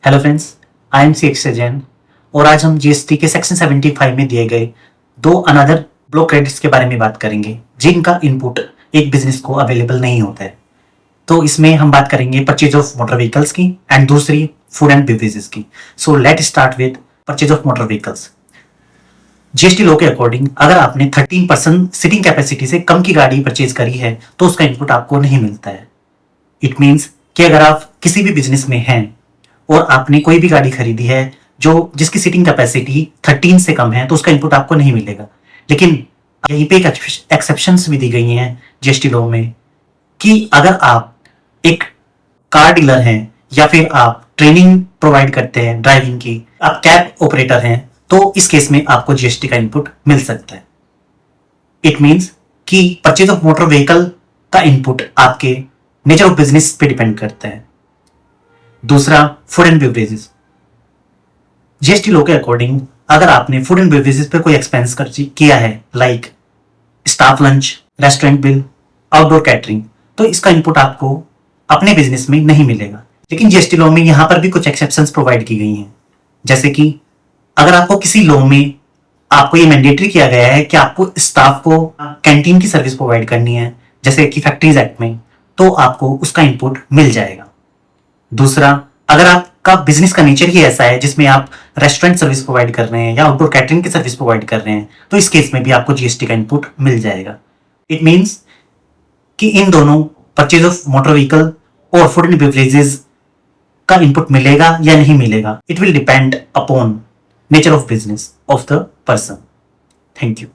Hello friends, I am C X Jain और आज हम जीएसटी के सेक्शन 75 में दिए गए दो अनदर ब्लॉक क्रेडिट्स के बारे में बात करेंगे जिनका इनपुट एक बिजनेस को अवेलेबल नहीं होता है। तो इसमें हम बात करेंगे परचेज ऑफ मोटर व्हीकल्स की एंड दूसरी फूड एंड बेवरेजेस की। So let start with purchase of motor vehicles. GST law के अकॉर्डिंग अगर आपने 13% सीटिंग कैपेसिटी से कम की गाड़ी परचेज करी है तो उसका इनपुट आपको नहीं मिलता है। इट मीन्स कि अगर आप किसी भी बिजनेस में हैं और आपने कोई भी गाड़ी खरीदी है जो जिसकी सीटिंग कैपेसिटी 13 से कम है तो उसका इनपुट आपको नहीं मिलेगा। लेकिन यहीं पे एक एक्सेप्शंस भी दी गई हैं जीएसटी लॉ में कि अगर आप एक कार डीलर हैं या फिर आप ट्रेनिंग प्रोवाइड करते हैं ड्राइविंग की, आप कैब ऑपरेटर हैं, तो इस केस में आपको जीएसटी का इनपुट मिल सकता है। इट मीन्स कि परचेज ऑफ मोटर व्हीकल का इनपुट आपके नेचर ऑफ बिजनेस पे डिपेंड करता है। दूसरा, food and beverages. GST law के अकॉर्डिंग अगर आपने फूड एंड बेवरेजेस पे कोई एक्सपेंस किया है like staff lunch, restaurant bill, outdoor catering, तो इसका इनपुट आपको अपने बिजनेस में नहीं मिलेगा। लेकिन जीएसटी लॉ में यहां पर भी कुछ एक्सेप्शंस प्रोवाइड की गई हैं, जैसे कि अगर आपको किसी लॉ में आपको ये मैंडेटरी किया गया है कि आपको स्टाफ को कैंटीन की सर्विस प्रोवाइड करनी है, जैसे कि फैक्ट्रीज एक्ट में, तो आपको उसका इनपुट मिल जाएगा। दूसरा, अगर आपका बिजनेस का नेचर ही ऐसा है जिसमें आप रेस्टोरेंट सर्विस प्रोवाइड कर रहे हैं या आउटडोर कैटरिंग की सर्विस प्रोवाइड कर रहे हैं, तो इस केस में भी आपको जीएसटी का इनपुट मिल जाएगा। इट मीन्स कि इन दोनों परचेज ऑफ मोटर व्हीकल और फूड एंड बेवरेजेस का इनपुट मिलेगा या नहीं मिलेगा, it will depend upon nature of business of the person. Thank you.